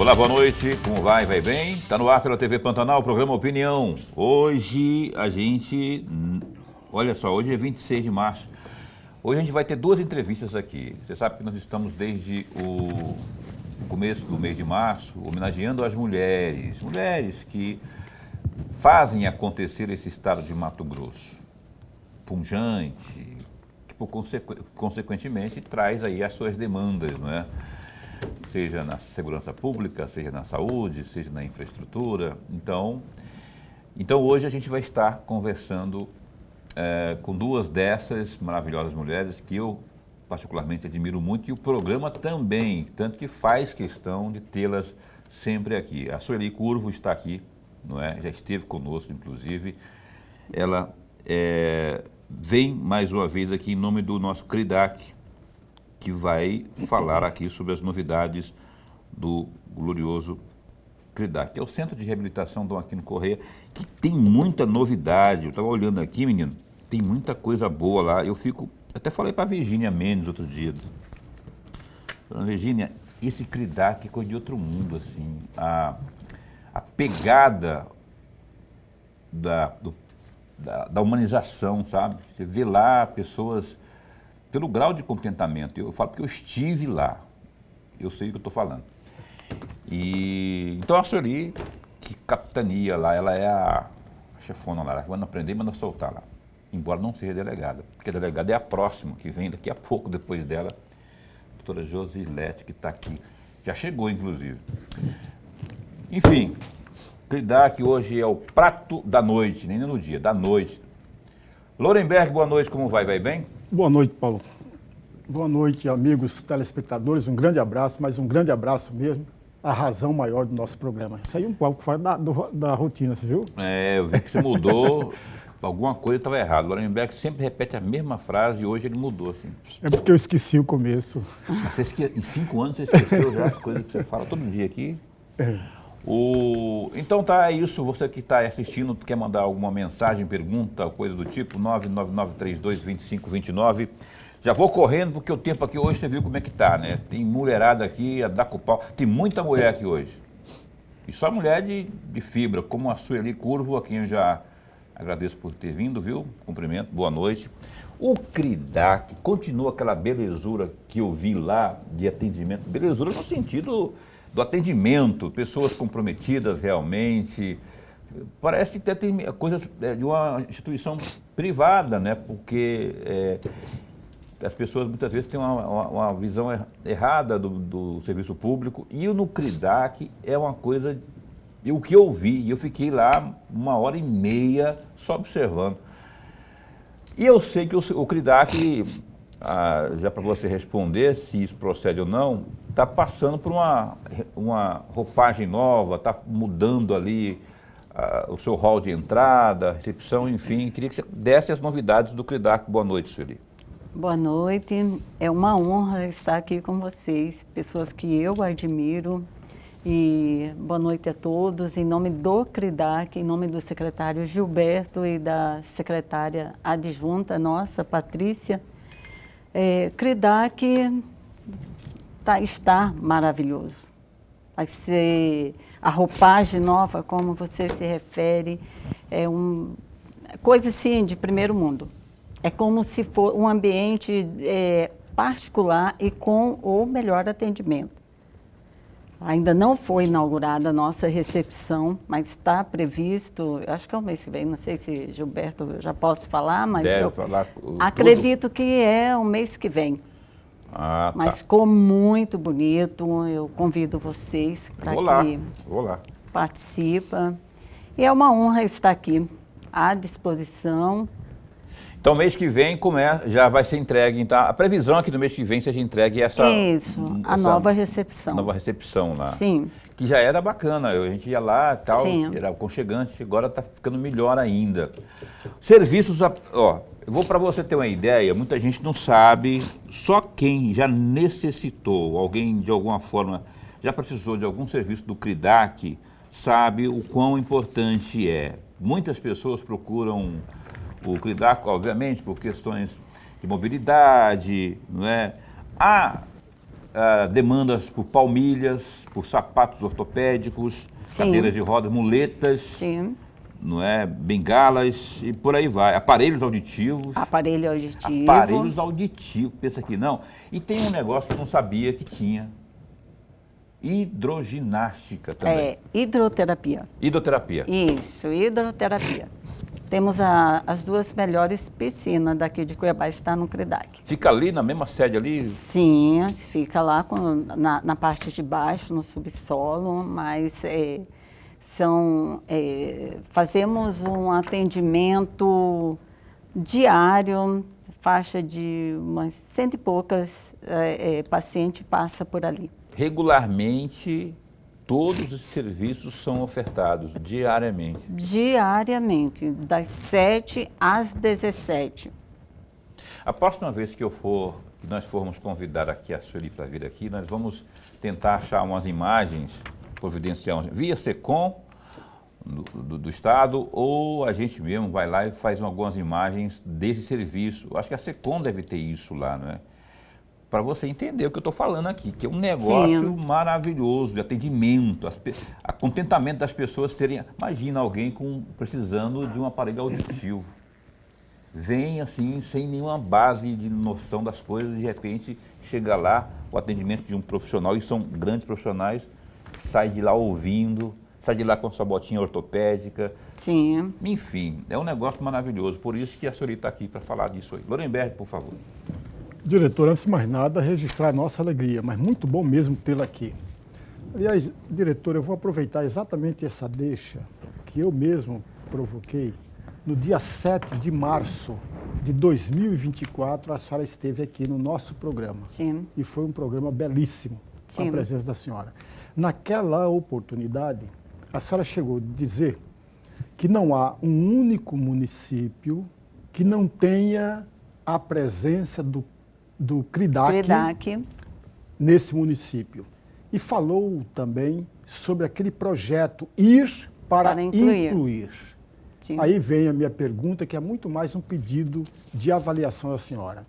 Olá, boa noite, como vai? Vai bem? Está no ar pela TV Pantanal, o programa Opinião. Hoje a gente, olha só, hoje é 26 de março. Hoje a gente vai ter duas entrevistas aqui. Você sabe que nós estamos desde o começo do mês de março homenageando as mulheres. Mulheres que fazem acontecer esse estado de Mato Grosso. Pujante, que consequentemente traz aí as suas demandas, não é? Seja na segurança pública, seja na saúde, seja na infraestrutura. Então hoje a gente vai estar conversando com duas dessas maravilhosas mulheres que eu particularmente admiro muito e o programa também, tanto que faz questão de tê-las sempre aqui. A Sueli Curvo está aqui, não é? Já esteve conosco, inclusive. Ela vem mais uma vez aqui em nome do nosso CRIDAC, que vai falar aqui sobre as novidades do glorioso CRIDAC, que é o Centro de Reabilitação Dom Aquino Corrêa, que tem muita novidade. Eu estava olhando aqui, menino, tem muita coisa boa lá. Até falei para a Virgínia Mendes outro dia. Virgínia, esse CRIDAC é coisa de outro mundo, assim. A pegada da humanização, sabe? Você vê lá pessoas pelo grau de contentamento. Eu falo porque eu estive lá, eu sei o que eu estou falando. E então a Sueli, que capitania lá, ela é a chefona lá, manda aprender e manda soltar lá, embora não seja delegada, porque a delegada é a próxima, que vem daqui a pouco depois dela, a doutora Josilete, que está aqui, já chegou inclusive. Enfim, CRIDAC hoje é o prato da noite, nem no dia, da noite. Lorenberg, boa noite, como vai? Vai bem? Boa noite, Paulo. Boa noite, amigos telespectadores. Um grande abraço, mas um grande abraço mesmo. A razão maior do nosso programa. Isso aí é um pouco fora da rotina, você viu? Eu vi que você mudou, alguma coisa estava errada. Lorenberg sempre repete a mesma frase e hoje ele mudou, assim. É porque eu esqueci o começo. Mas em 5 anos você esqueceu já as coisas que você fala todo dia aqui? É. Então tá, é isso. Você que está assistindo, quer mandar alguma mensagem, pergunta, coisa do tipo, 999322529. Já vou correndo, porque o tempo aqui hoje, você viu como é que tá, né? Tem mulherada aqui, a dar com o pau. Tem muita mulher aqui hoje. E só mulher de fibra, como a Sueli Curvo, a quem eu já agradeço por ter vindo, viu? Cumprimento, boa noite. O CRIDAC continua aquela belezura que eu vi lá de atendimento. Belezura no sentido do atendimento, pessoas comprometidas realmente. Parece que tem coisas de uma instituição privada, né? Porque as pessoas muitas vezes têm uma visão errada do serviço público, e no CRIDAC é uma coisa, o que eu vi, eu fiquei lá 1h30 só observando. E eu sei que o CRIDAC, já para você responder se isso procede ou não, está passando por uma roupagem nova, está mudando ali o seu hall de entrada, recepção, enfim. Queria que você desse as novidades do CRIDAC. Boa noite, Sueli. Boa noite. É uma honra estar aqui com vocês, pessoas que eu admiro. E boa noite a todos. Em nome do CRIDAC, em nome do secretário Gilberto e da secretária adjunta nossa, Patrícia, CRIDAC está maravilhoso. Vai ser a roupagem nova, como você se refere, coisa assim de primeiro mundo. É como se for um ambiente particular e com o melhor atendimento. Ainda não foi inaugurada a nossa recepção, mas está previsto, acho que é o mês que vem, não sei se Gilberto já posso falar, mas eu acredito que é o mês que vem. Mas ficou muito bonito, eu convido vocês para que participem. E é uma honra estar aqui à disposição. Então, mês que vem já vai ser entregue. Então, a previsão é que no mês que vem seja entregue essa nova recepção. Nova recepção lá. Sim. Que já era bacana, a gente ia lá e tal, Sim. Era aconchegante, agora está ficando melhor ainda. Serviços, eu vou para você ter uma ideia, muita gente não sabe, só quem já necessitou, alguém de alguma forma já precisou de algum serviço do CRIDAC, sabe o quão importante é. Muitas pessoas procuram o CRIDAC, obviamente, por questões de mobilidade, não é? demandas por palmilhas, por sapatos ortopédicos, Sim. cadeiras de rodas, muletas, Sim. não é? Bengalas e por aí vai. Aparelhos auditivos. Aparelho auditivo. Aparelhos auditivos, pensa que não. E tem um negócio que eu não sabia que tinha. Hidroginástica também. É, hidroterapia. Hidroterapia. Isso, hidroterapia. Temos as duas melhores piscinas daqui de Cuiabá, está no CRIDAC. Fica ali na mesma sede ali? Sim, fica lá na parte de baixo, no subsolo, mas fazemos um atendimento diário, faixa de umas 100 e poucas pacientes passa por ali. Regularmente, todos os serviços são ofertados diariamente. Diariamente, das 7 às 17. A próxima vez que nós formos convidar aqui a Sueli para vir aqui, nós vamos tentar achar umas imagens, providenciar via SECOM do Estado, ou a gente mesmo vai lá e faz algumas imagens desse serviço. Acho que a SECOM deve ter isso lá, não é? Para você entender o que eu estou falando aqui, que é um negócio Sim. maravilhoso de atendimento, o contentamento das pessoas serem... Imagina alguém precisando de um aparelho auditivo. Vem assim, sem nenhuma base de noção das coisas, e de repente chega lá, o atendimento de um profissional, e são grandes profissionais, sai de lá ouvindo, sai de lá com sua botinha ortopédica. Sim. Enfim, é um negócio maravilhoso, por isso que a senhora está aqui para falar disso aí. Lorenberg, por favor. Diretor, antes de mais nada, registrar a nossa alegria, mas muito bom mesmo tê-la aqui. Aliás, diretor, eu vou aproveitar exatamente essa deixa que eu mesmo provoquei. No dia 7 de março de 2024, a senhora esteve aqui no nosso programa. Sim. E foi um programa belíssimo, com Sim. a presença da senhora. Naquela oportunidade, a senhora chegou a dizer que não há um único município que não tenha a presença do CRIDAC nesse município. E falou também sobre aquele projeto Ir para Incluir. Sim. Aí vem a minha pergunta, que é muito mais um pedido de avaliação da senhora.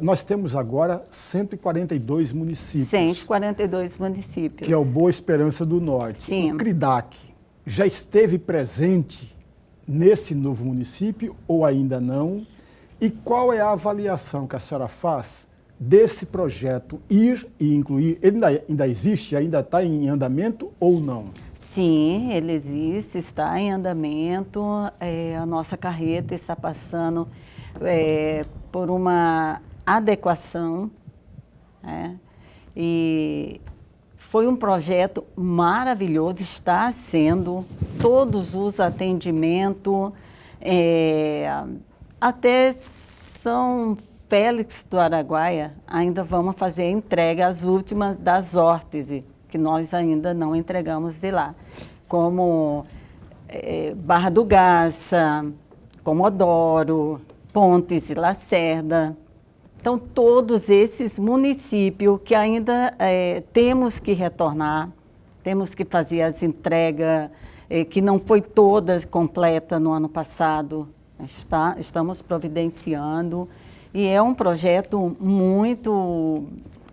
Nós temos agora 142 municípios. 142 municípios. Que é o Boa Esperança do Norte. Sim. O CRIDAC já esteve presente nesse novo município ou ainda não? E qual é a avaliação que a senhora faz desse projeto Ir e Incluir? Ele ainda existe, ainda está em andamento ou não? Sim, ele existe, está em andamento. A nossa carreta está passando por uma adequação. E foi um projeto maravilhoso, está sendo todos os atendimentos, até São Félix do Araguaia, ainda vamos fazer a entrega as últimas das órteses, que nós ainda não entregamos de lá, como Barra do Garça, Comodoro, Pontes e Lacerda. Então, todos esses municípios que ainda temos que retornar, temos que fazer as entregas, que não foi todas completa no ano passado, estamos providenciando, e é um projeto muito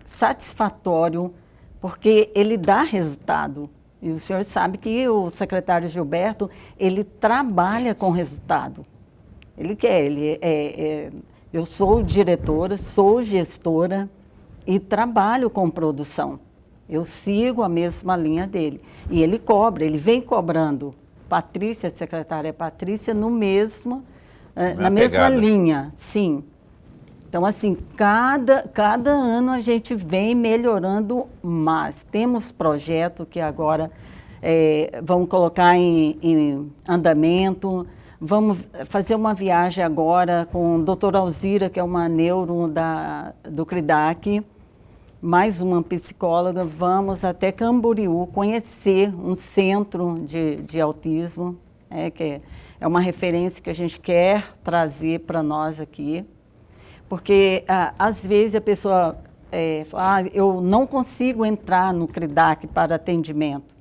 satisfatório, porque ele dá resultado. E o senhor sabe que o secretário Gilberto, ele trabalha com resultado. Ele quer, eu sou diretora, sou gestora e trabalho com produção. Eu sigo a mesma linha dele. E ele cobra, ele vem cobrando. Patrícia, secretária Patrícia, na mesma linha, sim. Então, assim, cada ano a gente vem melhorando mais. Temos projeto que agora vamos colocar em andamento. Vamos fazer uma viagem agora com a doutora Alzira, que é uma neuro do CRIDAC, mais uma psicóloga. Vamos até Camboriú conhecer um centro de autismo, que é uma referência que a gente quer trazer para nós aqui. Porque, às vezes, a pessoa fala, eu não consigo entrar no CRIDAC para atendimento.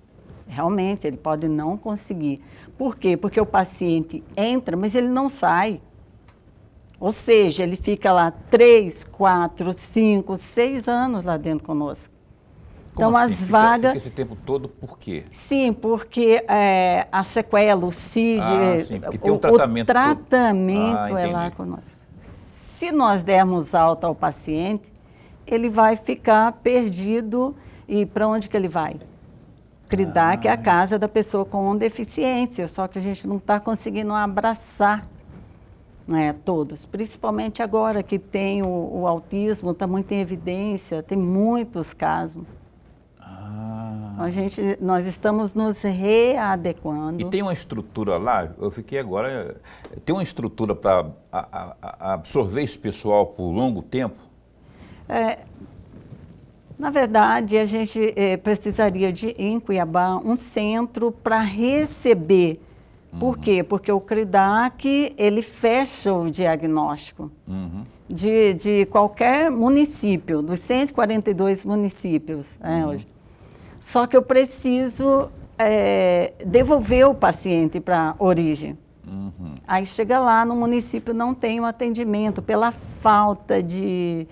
Realmente, ele pode não conseguir. Por quê? Porque o paciente entra, mas ele não sai. Ou seja, ele fica lá 3, 4, 5, 6 anos lá dentro conosco. Como Então, assim? as vagas... Fica esse tempo todo por quê? Sim, porque a sequela, o CID, Sim, porque tem um tratamento. O tratamento é lá entendi. conosco. Se nós dermos alta ao paciente, ele vai ficar perdido. E para onde que ele vai? CRIDAC é a casa da pessoa com deficiência, só que a gente não está conseguindo abraçar, né, todos. Principalmente agora que tem o autismo, está muito em evidência, tem muitos casos. Nós estamos nos readequando. E tem uma estrutura lá, eu fiquei agora, tem uma estrutura para absorver esse pessoal por longo tempo? Na verdade, a gente precisaria de, em Cuiabá, um centro para receber. Por quê? Porque o CRIDAC, ele fecha o diagnóstico de qualquer município, dos 142 municípios, né, hoje. Só que eu preciso devolver o paciente para a origem. Aí chega lá, no município não tem o atendimento pela falta de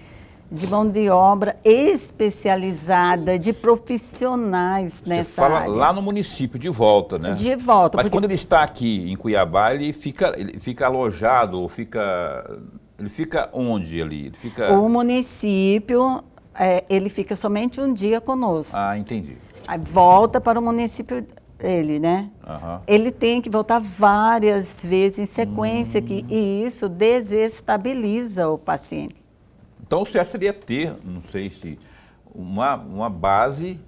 mão de obra especializada, de profissionais nessa área. Você fala lá no município, de volta, né? De volta. Mas quando ele está aqui em Cuiabá, ele fica alojado, ou ele fica onde ali? Ele fica... O município, ele fica somente um dia conosco. Ah, entendi. Aí volta para o município dele, né? Ele tem que voltar várias vezes em sequência aqui, e isso desestabiliza o paciente. Então, o certo seria ter, não sei se, uma base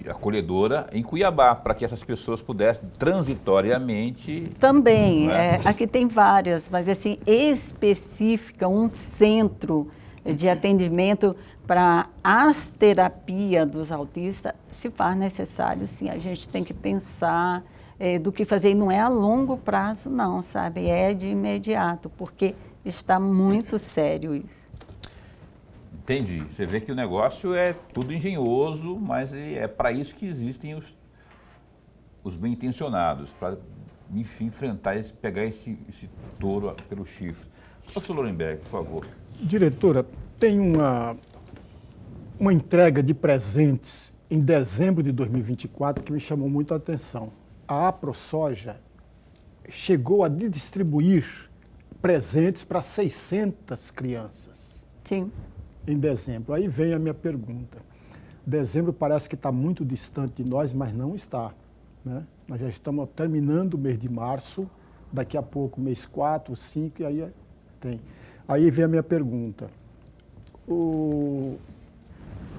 acolhedora em Cuiabá, para que essas pessoas pudessem transitoriamente... Também, né? Aqui tem várias, mas assim, específica, um centro de atendimento para as terapias dos autistas, se faz necessário, sim, a gente tem que pensar do que fazer, e não é a longo prazo não, sabe, é de imediato, porque está muito sério isso. Entendi. Você vê que o negócio é tudo engenhoso, mas é para isso que existem os bem-intencionados, para, enfim, enfrentar, pegar esse touro pelo chifre. Professor Lorenberg, por favor. Diretora, tem uma entrega de presentes em dezembro de 2024 que me chamou muito a atenção. A AproSoja chegou a distribuir presentes para 600 crianças. Sim. Em dezembro. Aí vem a minha pergunta. Dezembro parece que está muito distante de nós, mas não está, né? Nós já estamos terminando o mês de março, daqui a pouco mês 4, 5, e aí tem. Aí vem a minha pergunta. O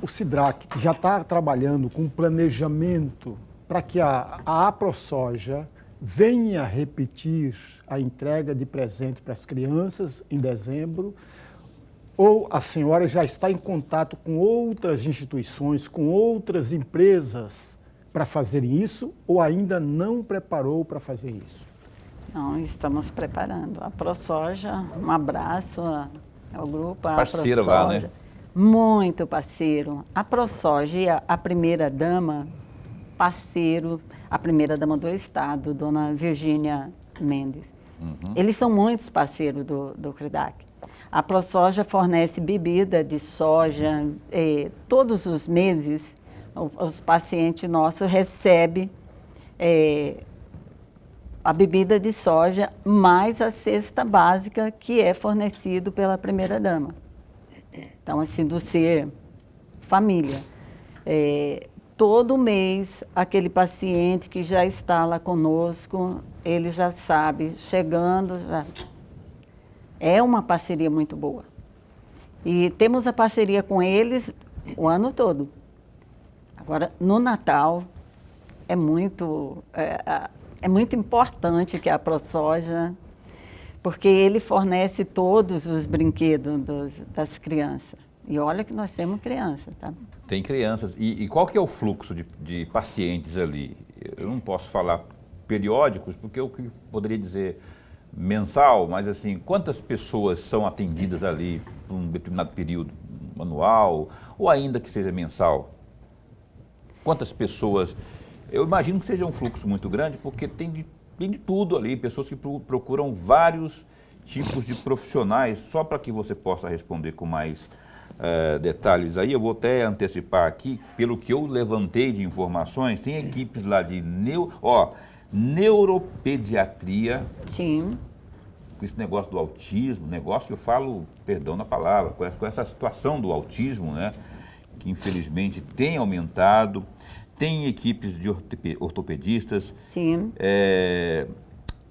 SIDRAC já está trabalhando com planejamento para que a AproSoja venha repetir a entrega de presentes para as crianças em dezembro, ou a senhora já está em contato com outras instituições, com outras empresas para fazerem isso, ou ainda não preparou para fazer isso? Não, estamos preparando. A AproSoja, um abraço ao grupo. Parceira lá, né? Muito parceiro. A AproSoja e a primeira-dama, parceiro, a primeira-dama do Estado, dona Virgínia Mendes. Eles são muitos parceiros do CRIDAC. A AproSoja fornece bebida de soja. Todos os meses, os pacientes nossos recebem a bebida de soja mais a cesta básica que é fornecido pela primeira-dama. Então, assim, do ser família. Todo mês, aquele paciente que já está lá conosco, ele já sabe, chegando, já... É uma parceria muito boa. E temos a parceria com eles o ano todo. Agora, no Natal, é muito importante que a AproSoja, porque ele fornece todos os brinquedos das crianças. E olha que nós temos crianças, tá? Tem crianças. E qual que é o fluxo de pacientes ali? Eu não posso falar periódicos, porque eu poderia dizer mensal, mas assim, quantas pessoas são atendidas ali por um determinado período, anual, ou ainda que seja mensal? Quantas pessoas? Eu imagino que seja um fluxo muito grande, porque tem de tudo ali, pessoas que procuram vários tipos de profissionais, só para que você possa responder com mais detalhes aí, eu vou até antecipar aqui, pelo que eu levantei de informações, tem equipes lá de neuropediatria, Sim. com esse negócio do autismo, negócio que eu falo, perdão na palavra, com essa situação do autismo, né, que infelizmente tem aumentado, tem equipes de ortopedistas, Sim.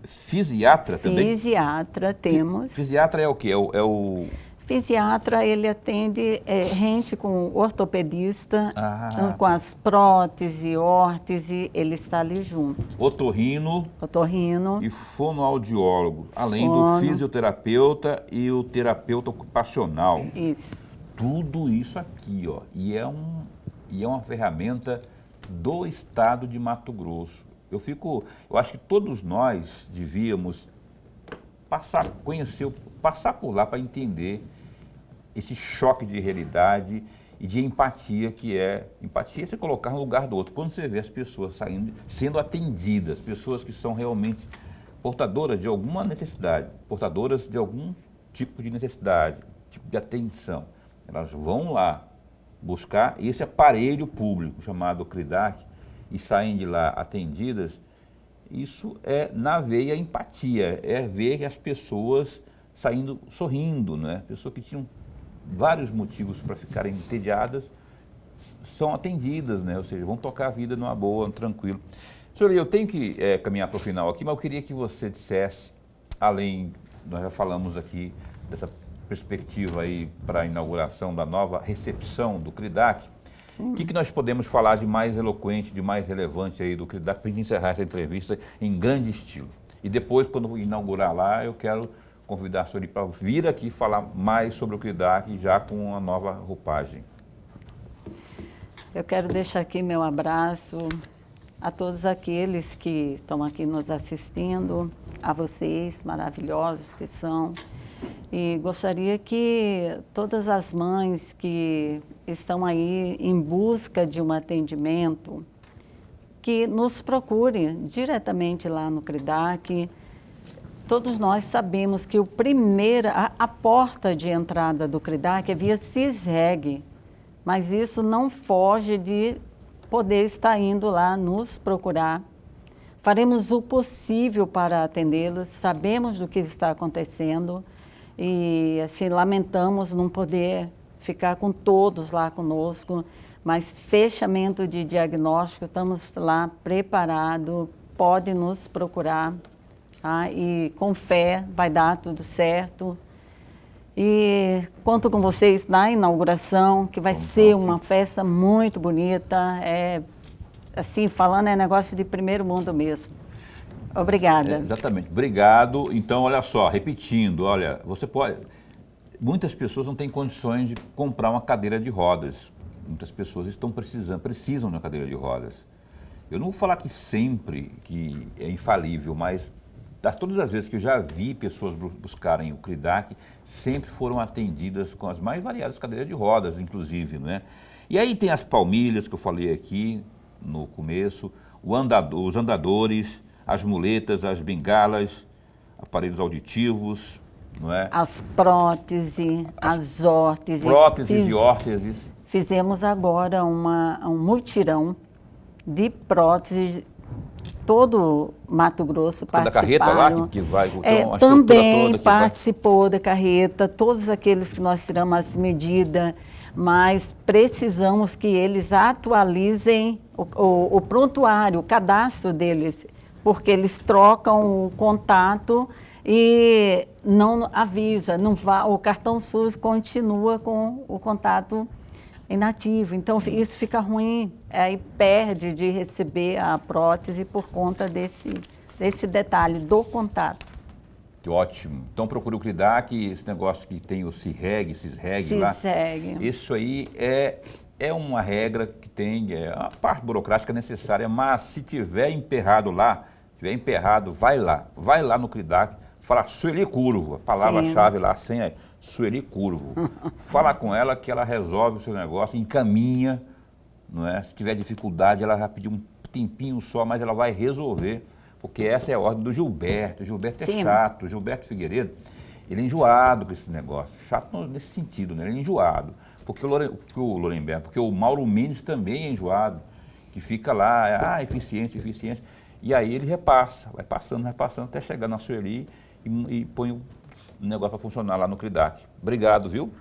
Fisiatra também. Fisiatra temos. Fisiatra é o quê? É o... Fisiatra, ele atende gente com ortopedista, Ah, com as próteses, órtese, ele está ali junto. otorrino Otorrino. e fonoaudiólogo, além do fisioterapeuta e o terapeuta ocupacional. Isso. Tudo isso aqui, ó, e é uma ferramenta do estado de Mato Grosso. Eu acho que todos nós devíamos passar por lá para entender esse choque de realidade e de empatia empatia é você colocar no lugar do outro. Quando você vê as pessoas sendo atendidas, pessoas que são realmente portadoras de alguma necessidade, portadoras de algum tipo de necessidade, tipo de atenção, elas vão lá buscar esse aparelho público chamado CRIDAC e saem de lá atendidas. Isso é na veia empatia, é ver as pessoas saindo sorrindo, né? Pessoas que tinham vários motivos para ficarem entediadas são atendidas, né? Ou seja, vão tocar a vida numa boa, tranquilo. Senhor, eu tenho que caminhar para o final aqui, mas eu queria que você dissesse, além, nós já falamos aqui dessa perspectiva aí para a inauguração da nova recepção do CRIDAC, o que nós podemos falar de mais eloquente, de mais relevante aí do CRIDAC para a gente encerrar essa entrevista em grande estilo? E depois, quando inaugurar lá, eu quero convidar a senhora para vir aqui falar mais sobre o CRIDAC, já com a nova roupagem. Eu quero deixar aqui meu abraço a todos aqueles que estão aqui nos assistindo, a vocês maravilhosos que são. E gostaria que todas as mães que estão aí em busca de um atendimento, que nos procurem diretamente lá no CRIDAC. Todos nós sabemos que a porta de entrada do CRIDAC é via CISREG, mas isso não foge de poder estar indo lá nos procurar. Faremos o possível para atendê-los, sabemos do que está acontecendo e assim, lamentamos não poder ficar com todos lá conosco, mas fechamento de diagnóstico, estamos lá preparados, pode nos procurar, tá? E com fé vai dar tudo certo. E conto com vocês na inauguração, que vai ser uma festa muito bonita, assim, falando é negócio de primeiro mundo mesmo. Obrigada. Exatamente. Obrigado. Então, olha só, repetindo, olha, você pode... Muitas pessoas não têm condições de comprar uma cadeira de rodas. Muitas pessoas precisam de uma cadeira de rodas. Eu não vou falar que sempre que é infalível, mas todas as vezes que eu já vi pessoas buscarem o CRIDAC, sempre foram atendidas com as mais variadas cadeiras de rodas, inclusive, né? E aí tem as palmilhas que eu falei aqui no começo, os andadores, as muletas, as bengalas, aparelhos auditivos, não é? As próteses, as órteses. Próteses e órteses. Fizemos agora um mutirão de próteses, todo Mato Grosso participaram. Da carreta lá que vai... Então, também participou da carreta, todos aqueles que nós tiramos as medidas, mas precisamos que eles atualizem o prontuário, o cadastro deles, porque eles trocam o contato e não avisa, o cartão SUS continua com o contato inativo. Então, isso fica ruim, aí perde de receber a prótese por conta desse detalhe do contato. Ótimo. Então, procure o CRIDAC, esse negócio que tem o CISREG lá. Isso aí é uma regra que tem, é uma parte burocrática necessária, mas se tiver emperrado lá, vai lá no CRIDAC, fala Sueli Curvo, a palavra-chave lá, a senha é Sueli Curvo. Fala com ela que ela resolve o seu negócio, encaminha, não é? Se tiver dificuldade, ela vai pedir um tempinho só, mas ela vai resolver, porque essa é a ordem do Gilberto. O Gilberto é chato, o Gilberto Figueiredo, Ele é enjoado com esse negócio, chato nesse sentido, né? Ele é enjoado. Porque o Lorenberg, porque o Mauro Mendes também é enjoado, que fica lá, eficiência. E aí ele repassa, vai passando, até chegar na Sueli e põe o negócio para funcionar lá no CRIDAC. Obrigado, viu?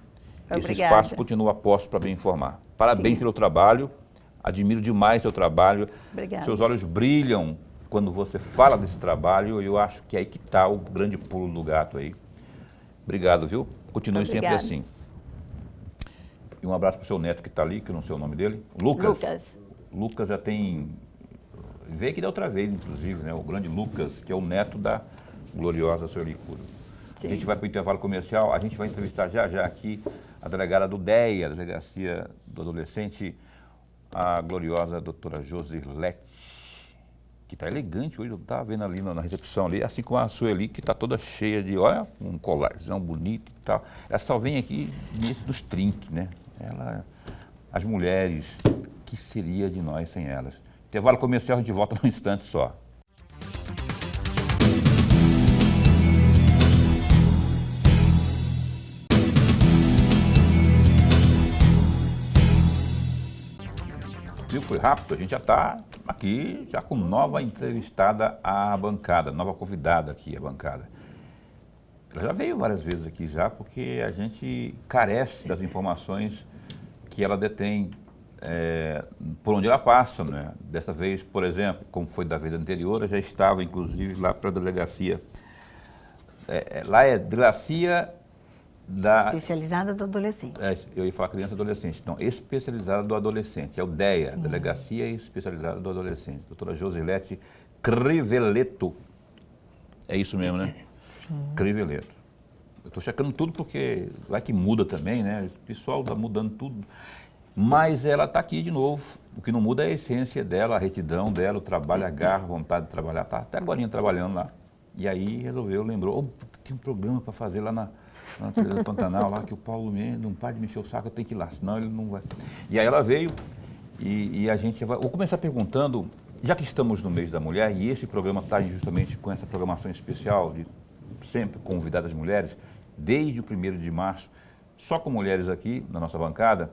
Obrigada. Esse espaço continua a posto para me informar. Parabéns Sim. pelo trabalho, admiro demais seu trabalho. Obrigada. Seus olhos brilham quando você fala desse trabalho e eu acho que é aí que está o grande pulo do gato aí. Obrigado, viu? Continue sempre assim. E um abraço para o seu neto que está ali, que eu não sei o nome dele. Lucas. Lucas já tem... Veio aqui da outra vez, inclusive, né? O grande Lucas, que é o neto da gloriosa Sueli Cury. A gente vai para o intervalo comercial, a gente vai entrevistar já aqui a delegada do DEA, a Delegacia do Adolescente, a gloriosa doutora Josilete, que está elegante hoje, eu estava vendo ali na recepção ali, assim como a Sueli, que está toda cheia de, olha, um colarzão bonito e tal. Ela só vem aqui nisso dos trinques, né? As mulheres, que seria de nós sem elas? Intervalo comercial, a gente volta num instante só. Viu? Foi rápido, a gente já está aqui, já com nova entrevistada à bancada, nova convidada aqui à bancada. Ela já veio várias vezes aqui já, porque a gente carece das informações que ela detém por onde ela passa, né? Dessa vez, por exemplo, como foi da vez anterior, eu já estava, inclusive, lá para a delegacia. Lá é delegacia especializada do adolescente. Eu ia falar criança e adolescente. Então, especializada do adolescente. É o DEA, Sim. Delegacia Especializada do Adolescente. Doutora Josilete Criveleto. É isso mesmo, né? Sim. Criveleto. Eu estou checando tudo porque vai que muda também, né? O pessoal está mudando tudo. Mas ela está aqui de novo. O que não muda é a essência dela, a retidão dela, o trabalho, a garra, a vontade de trabalhar. Está até agora trabalhando lá. E aí lembrou, tem um programa para fazer lá na TV Pantanal, lá que o Paulo não para de mexer o saco, eu tenho que ir lá, senão ele não vai. E aí ela veio e a gente vai... Vou começar perguntando, já que estamos no mês da mulher, e esse programa está justamente com essa programação especial, de sempre convidar as mulheres, desde o 1º de março, só com mulheres aqui na nossa bancada,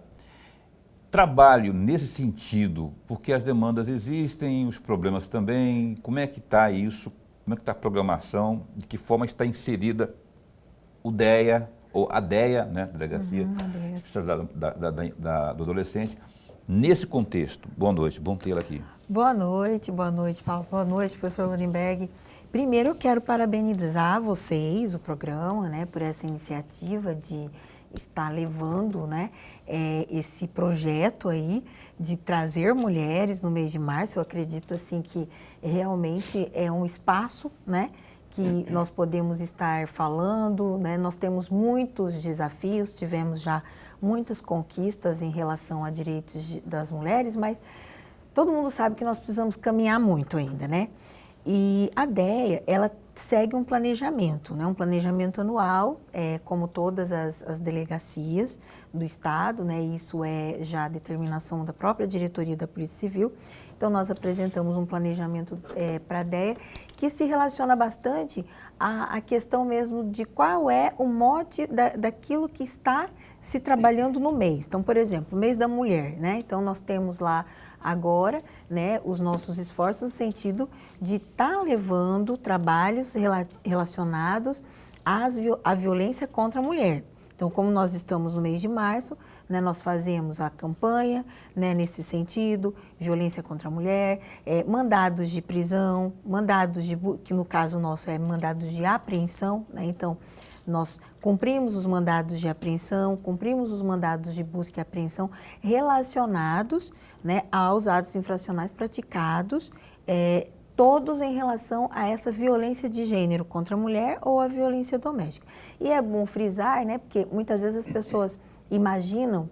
trabalho nesse sentido, porque as demandas existem, os problemas também, como é que está isso, como é que está a programação, de que forma está inserida o DEA, ou a DEA, né, Delegacia Especializada do Adolescente, nesse contexto. Boa noite, bom tê-la aqui. Boa noite, Paulo. Boa noite, professor Lorenberg. Primeiro, eu quero parabenizar vocês, o programa, né, por essa iniciativa de estar levando, né, esse projeto aí de trazer mulheres no mês de março. Eu acredito assim que realmente é um espaço, né, que nós podemos estar falando, né? Nós temos muitos desafios, tivemos já muitas conquistas em relação a direitos das mulheres, mas todo mundo sabe que nós precisamos caminhar muito ainda, né? E a DEA, ela segue um planejamento, né? Um planejamento anual, como todas as delegacias do Estado, né? Isso é já a determinação da própria diretoria da Polícia Civil. Então, nós apresentamos um planejamento para a DEA que se relaciona bastante à questão mesmo de qual é o mote daquilo que está se trabalhando no mês. Então, por exemplo, o mês da mulher, né? Então, nós temos lá agora, né, os nossos esforços no sentido de estar levando trabalhos relacionados à violência contra a mulher. Então, como nós estamos no mês de março, né, nós fazemos a campanha, né, nesse sentido, violência contra a mulher, mandados de prisão, que no caso nosso é mandados de apreensão, né? Então, nós cumprimos os mandados de apreensão, cumprimos os mandados de busca e apreensão relacionados, né, aos atos infracionais praticados, todos em relação a essa violência de gênero contra a mulher ou a violência doméstica. E é bom frisar, né, porque muitas vezes as pessoas imaginam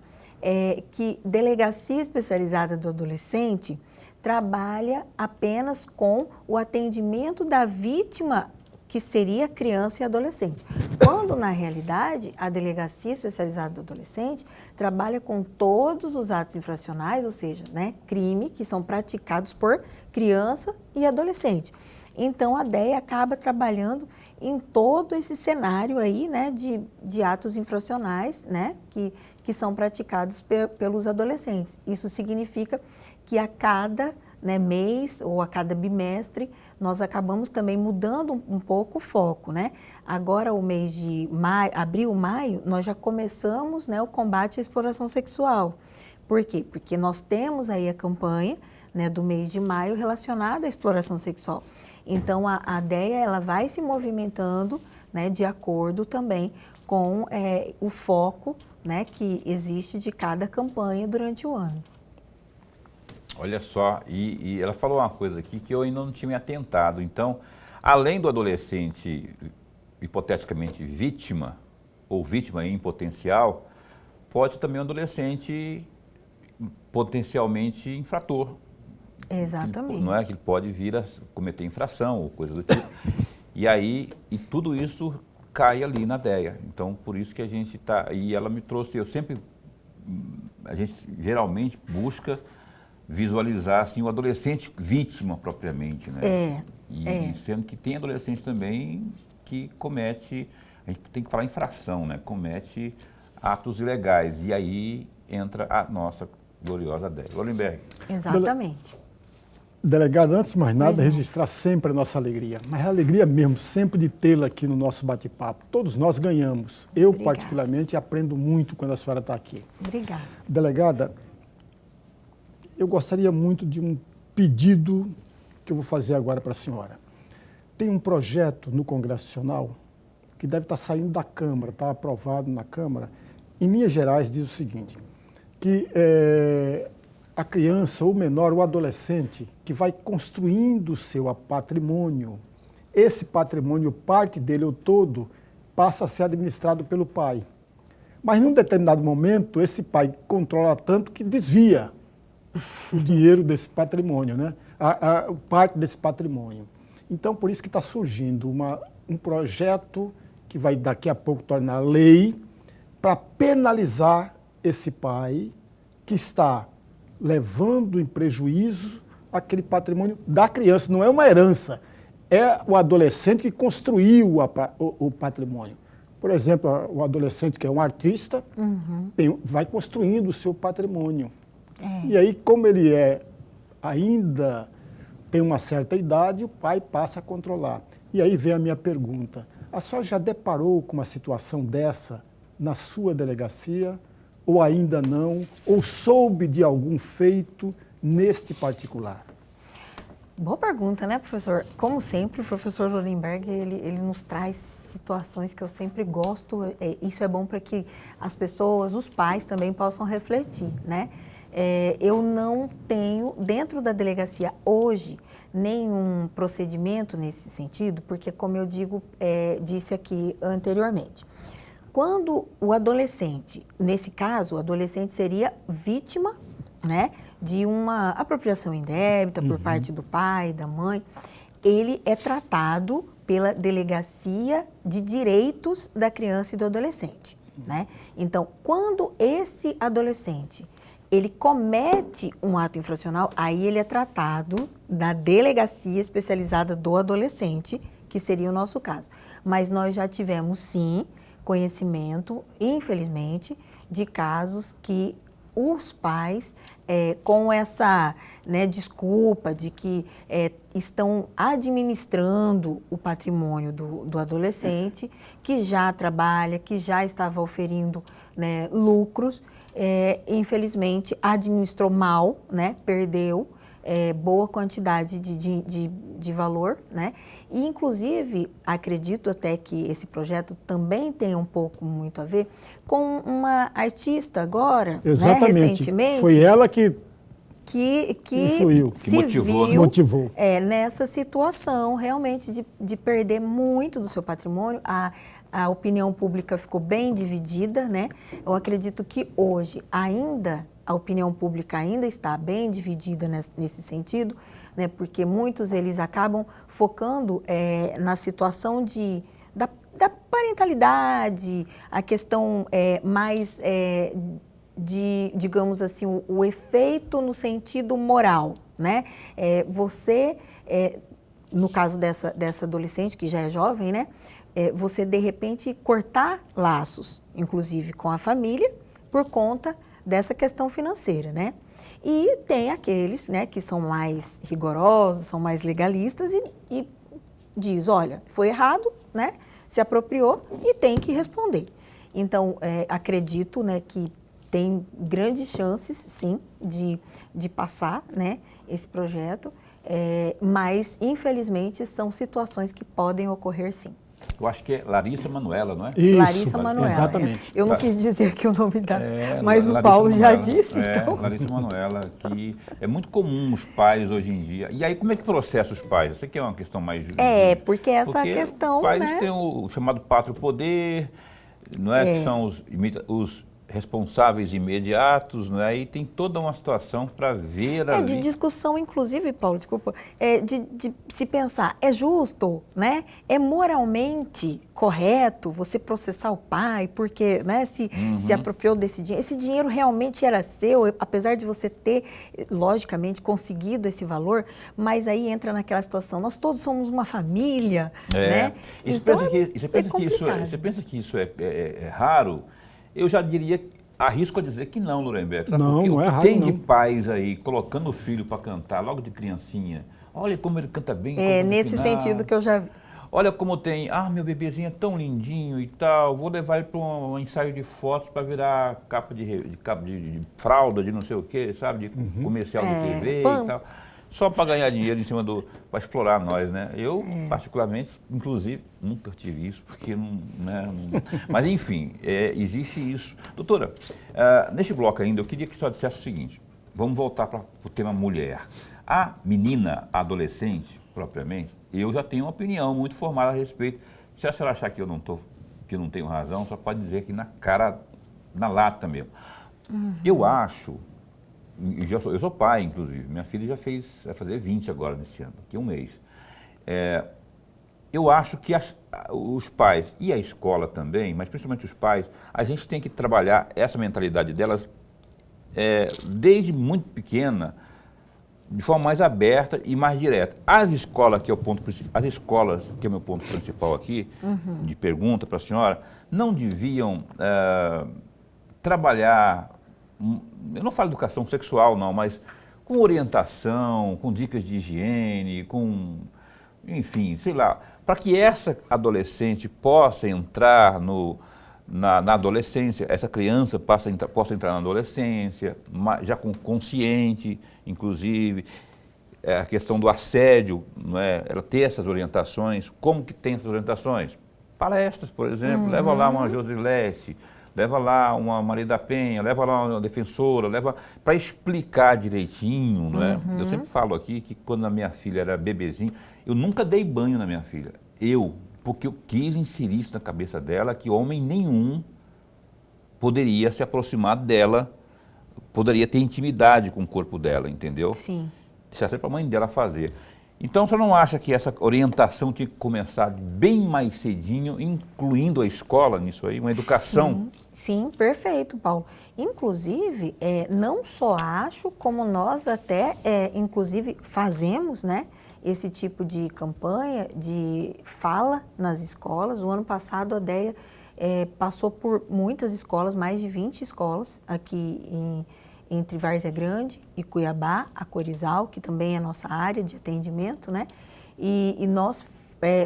que delegacia especializada do adolescente trabalha apenas com o atendimento da vítima, que seria criança e adolescente. Quando, na realidade, a Delegacia Especializada do Adolescente trabalha com todos os atos infracionais, ou seja, né, crime que são praticados por criança e adolescente. Então, a DEA acaba trabalhando em todo esse cenário aí, né, de atos infracionais, né, que são praticados pelos adolescentes. Isso significa que a cada, né, mês ou a cada bimestre, nós acabamos também mudando um pouco o foco, né? Agora, o mês de maio, abril, maio, nós já começamos, né, o combate à exploração sexual. Por quê? Porque nós temos aí a campanha, né, do mês de maio relacionada à exploração sexual. Então, a DEA, ela vai se movimentando, né, de acordo também com o foco, né, que existe de cada campanha durante o ano. Olha só, e ela falou uma coisa aqui que eu ainda não tinha me atentado. Então, além do adolescente hipoteticamente vítima, ou vítima em potencial, pode também um adolescente potencialmente infrator. Exatamente. Não é que ele pode vir a cometer infração ou coisa do tipo. E aí, tudo isso cai ali na DEA. Então, por isso que a gente está... E ela me trouxe, a gente geralmente busca visualizar assim, o adolescente vítima propriamente, né? E sendo que tem adolescente também que comete, a gente tem que falar infração, né? Comete atos ilegais. E aí entra a nossa gloriosa DEA. Lorenberg. Exatamente. Delegado, antes de mais nada, Pois não. registrar sempre a nossa alegria. Mas a alegria mesmo, sempre de tê-la aqui no nosso bate-papo. Todos nós ganhamos. Eu, Obrigada. particularmente, aprendo muito quando a senhora está aqui. Obrigada. Delegada, eu gostaria muito de um pedido que eu vou fazer agora para a senhora. Tem um projeto no Congresso Nacional que deve estar saindo da Câmara, está aprovado na Câmara. Em linhas gerais, diz o seguinte, que a criança, ou o menor, o adolescente, que vai construindo o seu patrimônio, esse patrimônio, parte dele ou todo, passa a ser administrado pelo pai. Mas, num determinado momento, esse pai controla tanto que desvia o dinheiro desse patrimônio, né? Parte desse patrimônio. Então, por isso que está surgindo um projeto que vai daqui a pouco tornar lei para penalizar esse pai que está levando em prejuízo aquele patrimônio da criança. Não é uma herança, é o adolescente que construiu o patrimônio. Por exemplo, o adolescente que é um artista, vai construindo o seu patrimônio. E aí, como ele ainda tem uma certa idade, o pai passa a controlar. E aí vem a minha pergunta. A senhora já deparou com uma situação dessa na sua delegacia? Ou ainda não? Ou soube de algum feito neste particular? Boa pergunta, né, professor? Como sempre, o professor Lorenberg, ele nos traz situações que eu sempre gosto. Isso é bom para que as pessoas, os pais também possam refletir, né? Eu não tenho, dentro da delegacia hoje, nenhum procedimento nesse sentido, porque, como eu disse aqui anteriormente, quando o adolescente, nesse caso, o adolescente seria vítima, né, de uma apropriação indébita por parte do pai, da mãe, ele é tratado pela Delegacia de Direitos da Criança e do Adolescente, né? Então, quando esse adolescente ele comete um ato infracional, aí ele é tratado na delegacia especializada do adolescente, que seria o nosso caso. Mas nós já tivemos, sim, conhecimento, infelizmente, de casos que os pais, com essa, né, desculpa de que estão administrando o patrimônio do adolescente, que já trabalha, que já estava oferindo, né, lucros, infelizmente administrou mal, né, perdeu boa quantidade de valor, né? E, inclusive, acredito até que esse projeto também tem um pouco muito a ver com uma artista agora, né, recentemente. Foi ela que influiu, se motivou, viu motivou. Nessa situação realmente de perder muito do seu patrimônio. A opinião pública ficou bem dividida, né? Eu acredito que hoje ainda a opinião pública ainda está bem dividida nesse sentido, né? Porque muitos eles acabam focando na situação da parentalidade, a questão mais digamos assim, o efeito no sentido moral, né? Você no caso dessa adolescente que já é jovem, né? Você, de repente, cortar laços, inclusive com a família, por conta dessa questão financeira, né? E tem aqueles, né, que são mais rigorosos, são mais legalistas e diz, olha, foi errado, né? Se apropriou e tem que responder. Então, acredito, né, que tem grandes chances, sim, de passar, né, esse projeto, mas, infelizmente, são situações que podem ocorrer, sim. Eu acho que é Larissa Manoela, não é? Isso, Larissa Manoela. exatamente. Eu não quis dizer aqui o nome dela, mas o Larissa Paulo já Manoela, disse, então. Larissa Manoela, que é muito comum os pais hoje em dia. E aí, como é que processa os pais? Isso aqui é uma questão mais... Porque essa questão, os pais né? têm o chamado pátrio poder, não é? Que são os responsáveis imediatos, não é? E tem toda uma situação para ver ali. De discussão, inclusive, Paulo, desculpa, de se pensar, é justo, né? É moralmente correto você processar o pai, porque, né, se apropriou desse dinheiro. Esse dinheiro realmente era seu, apesar de você ter, logicamente, conseguido esse valor, mas aí entra naquela situação, nós todos somos uma família, né? E então, você pensa que isso é raro? Eu já diria, arrisco a dizer que não, Nuremberg. Sabe? Não, porque não é o que raro, tem de não. pais aí colocando o filho para cantar logo de criancinha. Olha como ele canta bem. Nesse sentido que eu já vi. Olha como tem, meu bebezinho é tão lindinho e tal, vou levar ele para um ensaio de fotos para virar capa de fralda, de não sei o quê, sabe, de comercial de TV e tal. Só para ganhar dinheiro em cima para explorar nós, né? Eu, particularmente, inclusive, nunca tive isso, porque não... Mas, enfim, existe isso. Doutora, neste bloco ainda, eu queria que a senhora dissesse o seguinte, vamos voltar para o tema mulher. A menina, a adolescente, propriamente, eu já tenho uma opinião muito formada a respeito. Se a senhora achar que eu não tenho razão, só pode dizer que na lata mesmo. Eu acho... Eu sou pai, inclusive. Minha filha vai fazer 20 agora nesse ano, daqui a um mês. Eu acho que os pais e a escola também, mas principalmente os pais, a gente tem que trabalhar essa mentalidade delas desde muito pequena, de forma mais aberta e mais direta. As escolas, que é o meu ponto principal aqui, de pergunta para a senhora, não deviam trabalhar... Eu não falo educação sexual, não, mas com orientação, com dicas de higiene, enfim, sei lá, para que essa adolescente possa entrar na adolescência, essa criança possa entrar na adolescência, já consciente, inclusive, a questão do assédio, não é? Ela ter essas orientações. Como que tem essas orientações? Palestras, por exemplo, leva lá uma Josilete, leva lá uma Maria da Penha, leva lá uma defensora, para explicar direitinho, não é? Eu sempre falo aqui que quando a minha filha era bebezinha, eu nunca dei banho na minha filha. Porque eu quis inserir isso na cabeça dela, que homem nenhum poderia se aproximar dela, poderia ter intimidade com o corpo dela, entendeu? Sim. Deixar sempre para a mãe dela fazer. Então, você não acha que essa orientação tinha que começar bem mais cedinho, incluindo a escola nisso aí, uma educação? Sim, perfeito, Paulo. Inclusive, não só acho, como nós até, inclusive, fazemos, né, esse tipo de campanha de fala nas escolas. O ano passado, a DEA passou por muitas escolas, mais de 20 escolas aqui entre Várzea Grande e Cuiabá, a Corizal, que também é a nossa área de atendimento, né? E nós